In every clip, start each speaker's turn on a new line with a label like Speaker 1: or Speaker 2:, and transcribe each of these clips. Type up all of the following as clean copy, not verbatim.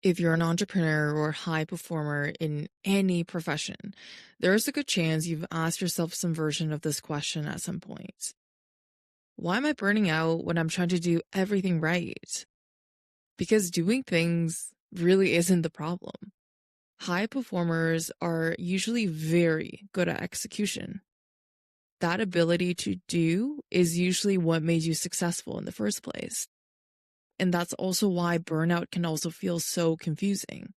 Speaker 1: If you're an entrepreneur or high performer in any profession, there's a good chance you've asked yourself some version of this question at some point. Why am I burning out when I'm trying to do everything right? Because doing things really isn't the problem. High performers are usually very good at execution. That ability to do is usually what made you successful in the first place. And that's also why burnout can also feel so confusing.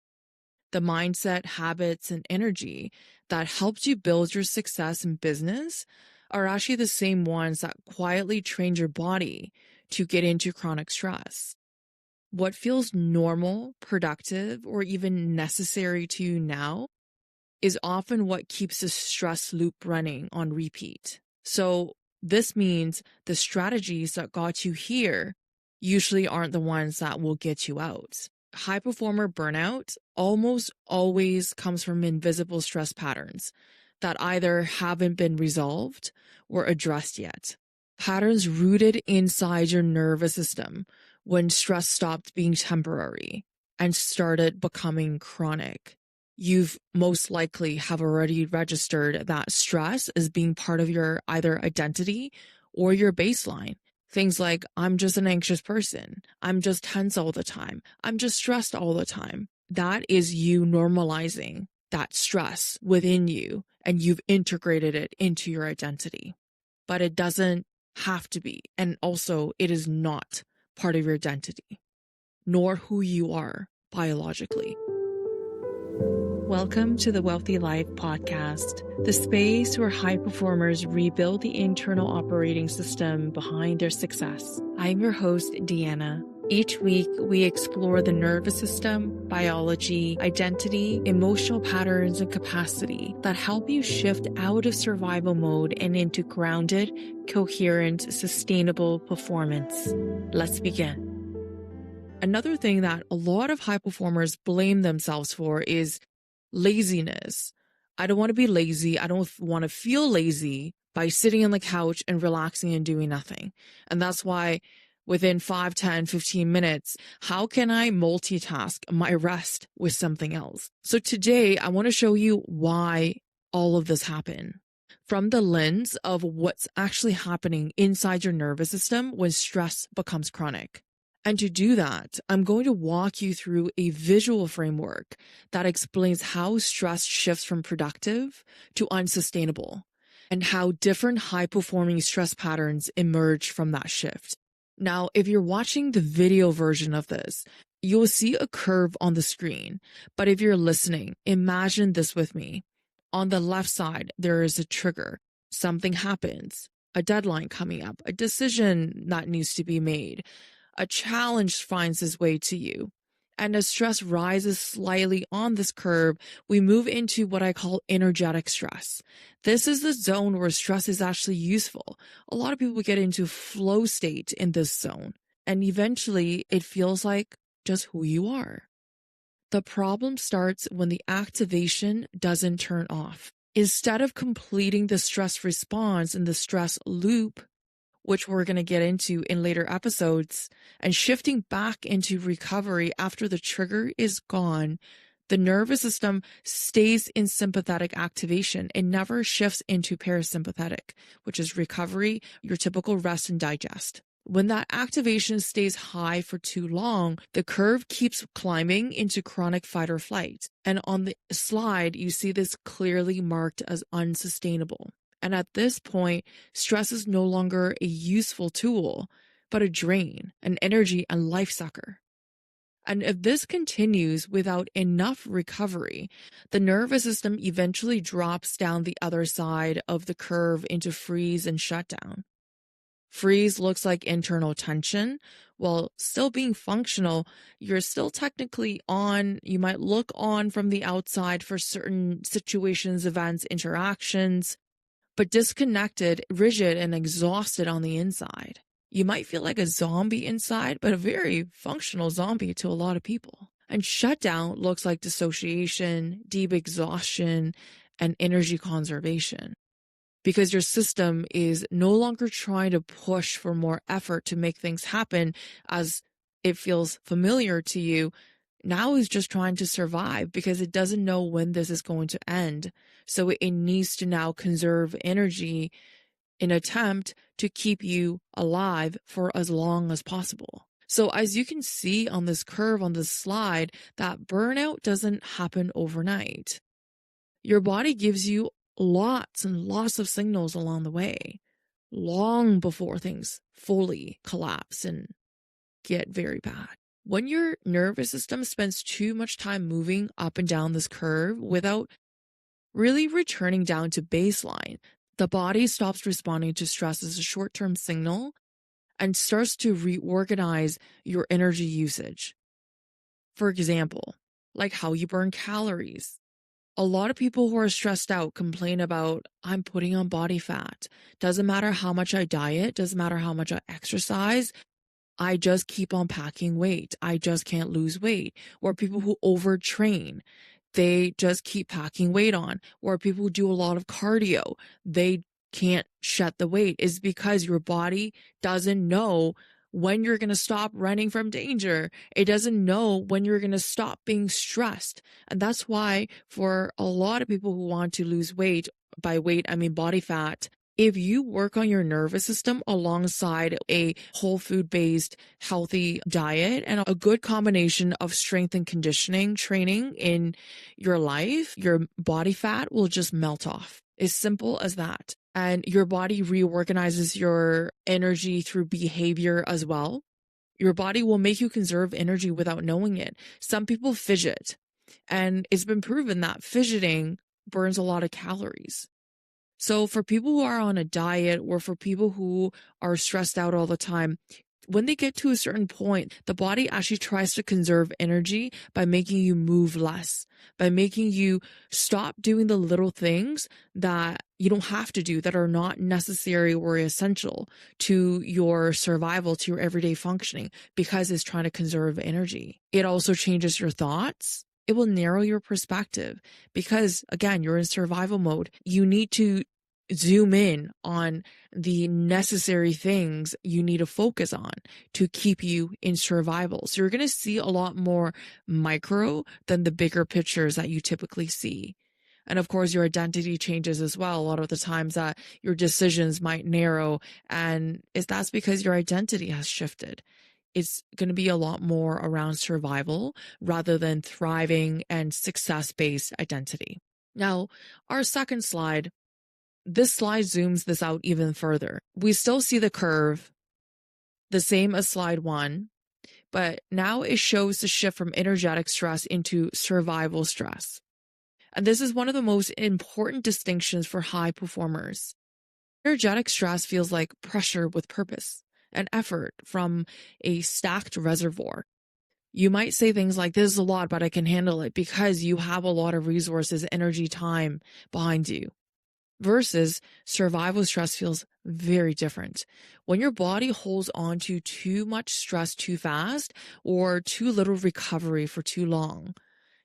Speaker 1: The mindset, habits, and energy that helped you build your success in business are actually the same ones that quietly trained your body to get into chronic stress. What feels normal, productive, or even necessary to you now is often what keeps the stress loop running on repeat. So this means the strategies that got you here usually aren't the ones that will get you out. High performer burnout almost always comes from invisible stress patterns that either haven't been resolved or addressed yet. Patterns rooted inside your nervous system when stress stopped being temporary and started becoming chronic. You've most likely have already registered that stress as being part of your either identity or your baseline. Things like, I'm just an anxious person. I'm just tense all the time. I'm just stressed all the time. That is you normalizing that stress within you, and you've integrated it into your identity. But it doesn't have to be. And also, it is not part of your identity, nor who you are biologically. Welcome to the Wealthy Life podcast, the space where high performers rebuild the internal operating system behind their success. I'm your host, Deanna. Each week, we explore the nervous system, biology, identity, emotional patterns, and capacity that help you shift out of survival mode and into grounded, coherent, sustainable performance. Let's begin. Another thing that a lot of high performers blame themselves for is laziness. I don't want to be lazy. I don't want to feel lazy by sitting on the couch and relaxing and doing nothing. And that's why within 5, 10, 15 minutes, how can I multitask my rest with something else? So today I want to show you why all of this happened from the lens of what's actually happening inside your nervous system when stress becomes chronic. And to do that, I'm going to walk you through a visual framework that explains how stress shifts from productive to unsustainable and how different high-performing stress patterns emerge from that shift. Now, if you're watching the video version of this, you'll see a curve on the screen. But if you're listening, imagine this with me. On the left side, there is a trigger. Something happens, a deadline coming up, a decision that needs to be made. A challenge finds its way to you. And as stress rises slightly on this curve, we move into what I call energetic stress. This is the zone where stress is actually useful. A lot of people get into flow state in this zone, and eventually it feels like just who you are. The problem starts when the activation doesn't turn off. Instead of completing the stress response in the stress loop, which we're going to get into in later episodes, and shifting back into recovery after the trigger is gone, the nervous system stays in sympathetic activation. It never shifts into parasympathetic, which is recovery, your typical rest and digest. When that activation stays high for too long, the curve keeps climbing into chronic fight or flight. And on the slide, you see this clearly marked as unsustainable. And at this point, stress is no longer a useful tool, but a drain, an energy and life sucker. And if this continues without enough recovery, the nervous system eventually drops down the other side of the curve into freeze and shutdown. Freeze looks like internal tension. While still being functional, you're still technically on. You might look on from the outside for certain situations, events, interactions, but disconnected, rigid, and exhausted on the inside. You might feel like a zombie inside, but a very functional zombie to a lot of people. And shutdown looks like dissociation, deep exhaustion, and energy conservation. Because your system is no longer trying to push for more effort to make things happen as it feels familiar to you. now is just trying to survive because it doesn't know when this is going to end. So it needs to now conserve energy in attempt to keep you alive for as long as possible. So as you can see on this curve on this slide, that burnout doesn't happen overnight. Your body gives you lots and lots of signals along the way, long before things fully collapse and get very bad. When your nervous system spends too much time moving up and down this curve without really returning down to baseline, the body stops responding to stress as a short-term signal and starts to reorganize your energy usage. For example, like how you burn calories. A lot of people who are stressed out complain about, I'm putting on body fat. Doesn't matter how much I diet, doesn't matter how much I exercise, I just keep on packing weight. I just can't lose weight. Or people who overtrain, they just keep packing weight on. Or people who do a lot of cardio, they can't shed the weight. Is because your body doesn't know when you're going to stop running from danger. It doesn't know when you're going to stop being stressed. And that's why for a lot of people who want to lose weight, by weight, I mean body fat, if you work on your nervous system alongside a whole food based healthy diet and a good combination of strength and conditioning training in your life, your body fat will just melt off. As simple as that. And your body reorganizes your energy through behavior as well. Your body will make you conserve energy without knowing it. Some people fidget, and it's been proven that fidgeting burns a lot of calories. So for people who are on a diet or for people who are stressed out all the time, when they get to a certain point, the body actually tries to conserve energy by making you move less, by making you stop doing the little things that you don't have to do, that are not necessary or essential to your survival, to your everyday functioning, because it's trying to conserve energy. It also changes your thoughts. It will narrow your perspective because, again, you're in survival mode. You need to zoom in on the necessary things you need to focus on to keep you in survival. So you're going to see a lot more micro than the bigger pictures that you typically see. And of course, your identity changes as well. A lot of the times that your decisions might narrow, and that's because your identity has shifted. It's going to be a lot more around survival rather than thriving and success-based identity. Now, our second slide, this slide zooms this out even further. We still see the curve, the same as slide one, but now it shows the shift from energetic stress into survival stress. And this is one of the most important distinctions for high performers. Energetic stress feels like pressure with purpose and effort from a stacked reservoir. You might say things like, this is a lot, but I can handle it, because you have a lot of resources, energy, time behind you. Versus survival stress feels very different. When your body holds on to too much stress too fast or too little recovery for too long,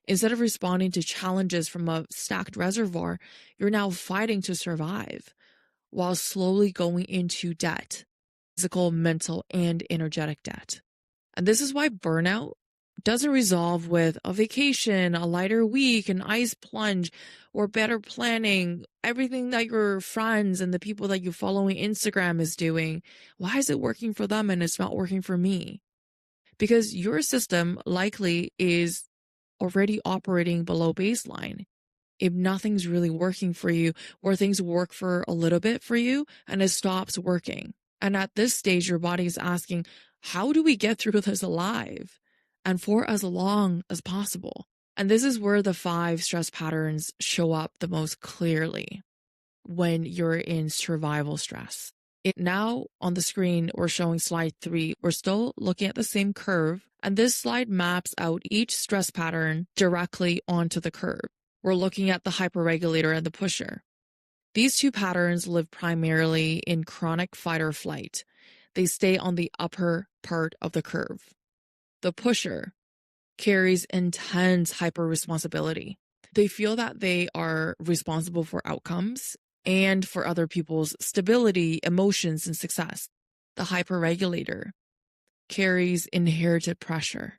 Speaker 1: instead of responding to challenges from a stacked reservoir, you're now fighting to survive while slowly going into debt, physical, mental, and energetic debt. And this is why burnout doesn't resolve with a vacation, a lighter week, an ice plunge, or better planning, everything that your friends and the people that you follow on Instagram is doing. Why is it working for them and it's not working for me? Because your system likely is already operating below baseline. If nothing's really working for you, or things work for a little bit for you and it stops working. And at this stage, your body is asking, how do we get through this alive and for as long as possible? And this is where the 5 stress patterns show up the most clearly when you're in survival stress. Now on the screen, we're showing slide 3. We're still looking at the same curve, and this slide maps out each stress pattern directly onto the curve. We're looking at the hyper-regulator and the pusher. These 2 patterns live primarily in chronic fight or flight. They stay on the upper part of the curve. The pusher carries intense hyper-responsibility. They feel that they are responsible for outcomes and for other people's stability, emotions, and success. The hyper-regulator carries inherited pressure.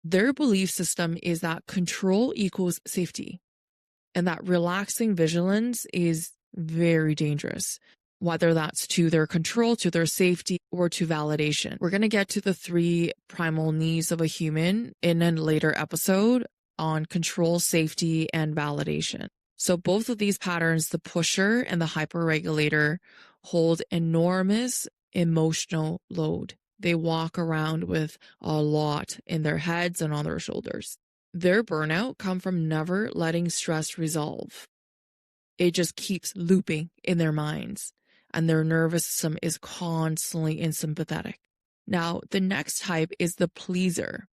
Speaker 1: Their belief system is that control equals safety, and that relaxing vigilance is very dangerous, whether that's to their control, to their safety, or to validation. We're going to get to the 3 primal needs of a human in a later episode on control, safety, and validation. So both of these patterns, the pusher and the hyper-regulator, hold enormous emotional load. They walk around with a lot in their heads and on their shoulders. Their burnout comes from never letting stress resolve. It just keeps looping in their minds, and their nervous system is constantly unsympathetic. Now, the next type is the pleaser.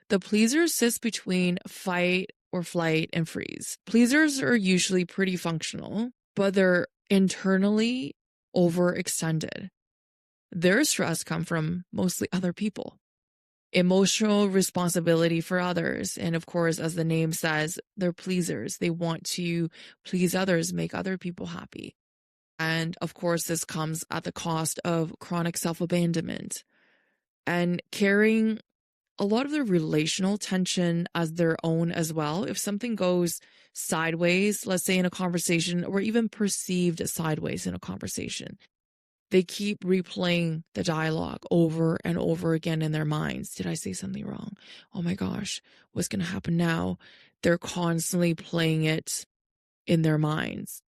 Speaker 1: The pleaser sits between fight or flight and freeze. Pleasers are usually pretty functional, but they're internally overextended. Their stress comes from mostly other people. Emotional responsibility for others. And of course, as the name says, they're pleasers. They want to please others, make other people happy. And of course, this comes at the cost of chronic self-abandonment and carrying a lot of the relational tension as their own as well. If something goes sideways, let's say in a conversation, or even perceived sideways in a conversation, they keep replaying the dialogue over and over again in their minds. Did I say something wrong? Oh my gosh, what's going to happen now? They're constantly playing it in their minds.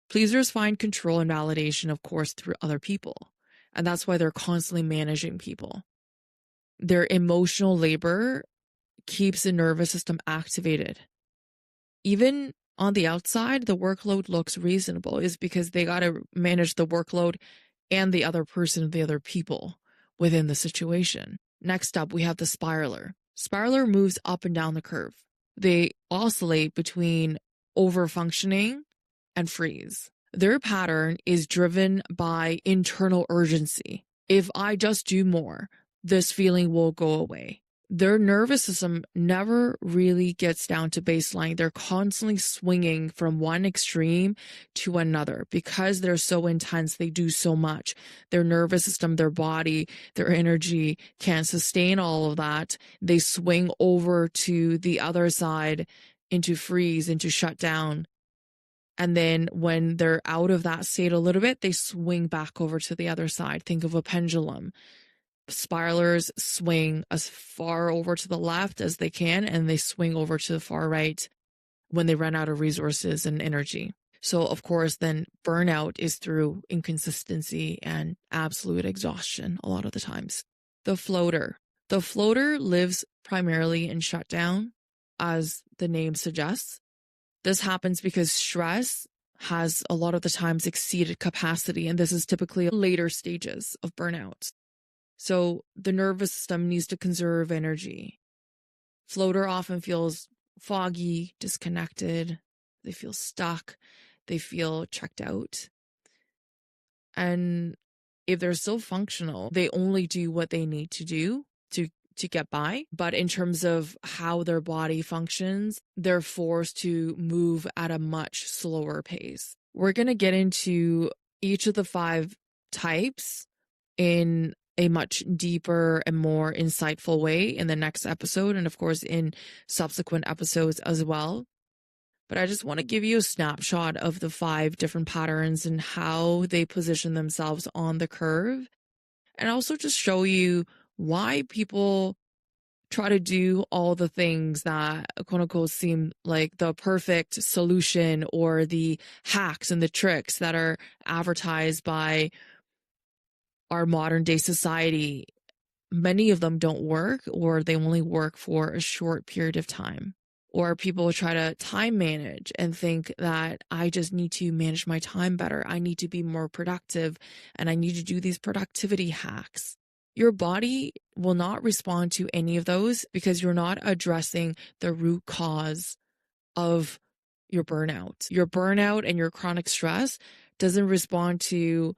Speaker 1: Pleasers find control and validation, of course, through other people. And that's why they're constantly managing people. Their emotional labor keeps the nervous system activated. Even on the outside, the workload looks reasonable, is because they got to manage the workload and the other person, the other people within the situation. Next up, we have the spiraler. Spiraler moves up and down the curve. They oscillate between overfunctioning and freeze. Their pattern is driven by internal urgency. If I just do more, this feeling will go away. Their nervous system never really gets down to baseline. They're constantly swinging from one extreme to another because they're so intense. They do so much. Their nervous system, their body, their energy can't sustain all of that. They swing over to the other side into freeze, into shutdown. And then when they're out of that state a little bit, they swing back over to the other side. Think of a pendulum. Spiralers swing as far over to the left as they can, and they swing over to the far right when they run out of resources and energy. So, of course, then burnout is through inconsistency and absolute exhaustion a lot of the times. The floater. The floater lives primarily in shutdown, as the name suggests. This happens because stress has a lot of the times exceeded capacity, and this is typically later stages of burnout. So the nervous system needs to conserve energy. Floater often feels foggy, disconnected. They feel stuck. They feel checked out. And if they're still functional, they only do what they need to do to get by. But in terms of how their body functions, they're forced to move at a much slower pace. We're going to get into each of the 5 types in a much deeper and more insightful way in the next episode, and of course in subsequent episodes as well. But I just want to give you a snapshot of the 5 different patterns and how they position themselves on the curve, and also just show you why people try to do all the things that quote unquote seem like the perfect solution, or the hacks and the tricks that are advertised by our modern day society. Many of them don't work, or they only work for a short period of time. Or people try to time manage and think that I just need to manage my time better. I need to be more productive, and I need to do these productivity hacks. Your body will not respond to any of those because you're not addressing the root cause of your burnout. Your burnout and your chronic stress doesn't respond to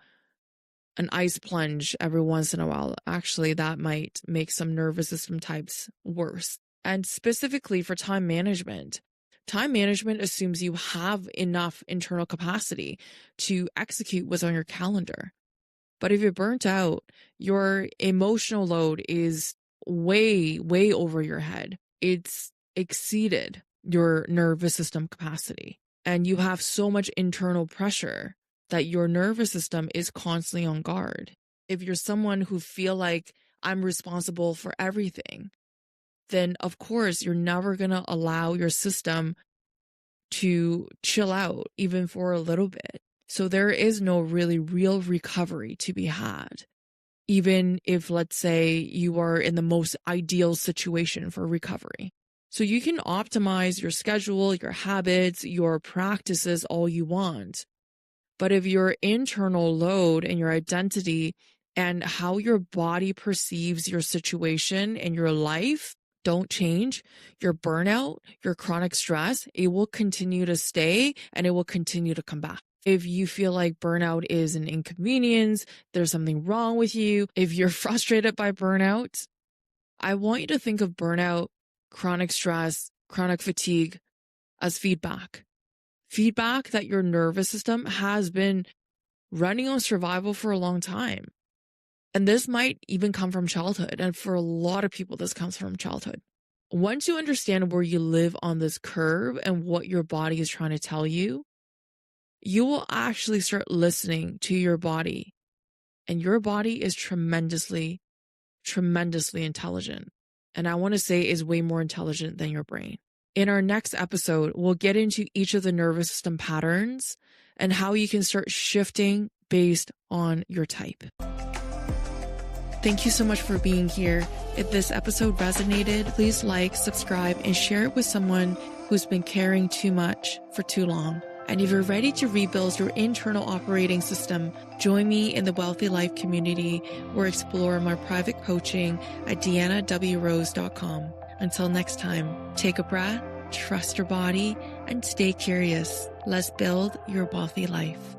Speaker 1: an ice plunge every once in a while. Actually, that might make some nervous system types worse. And specifically for time management assumes you have enough internal capacity to execute what's on your calendar. But if you're burnt out, your emotional load is way, way over your head. It's exceeded your nervous system capacity. And you have so much internal pressure that your nervous system is constantly on guard. If you're someone who feel like I'm responsible for everything, then of course you're never going to allow your system to chill out even for a little bit. So there is no really real recovery to be had. Even if, let's say, you are in the most ideal situation for recovery. So you can optimize your schedule, your habits, your practices all you want. But if your internal load and your identity and how your body perceives your situation and your life don't change, your burnout, your chronic stress, it will continue to stay and it will continue to come back. If you feel like burnout is an inconvenience, there's something wrong with you, if you're frustrated by burnout, I want you to think of burnout, chronic stress, chronic fatigue as feedback. Feedback that your nervous system has been running on survival for a long time. And this might even come from childhood. And for a lot of people, this comes from childhood. Once you understand where you live on this curve and what your body is trying to tell you, you will actually start listening to your body. And your body is tremendously, tremendously intelligent. And I want to say is way more intelligent than your brain. In our next episode, we'll get into each of the nervous system patterns and how you can start shifting based on your type. Thank you so much for being here. If this episode resonated, please like, subscribe, and share it with someone who's been carrying too much for too long. And if you're ready to rebuild your internal operating system, join me in the Wealthy Life community or explore my private coaching at deannawrose.com. Until next time, take a breath, trust your body, and stay curious. Let's build your wealthy life.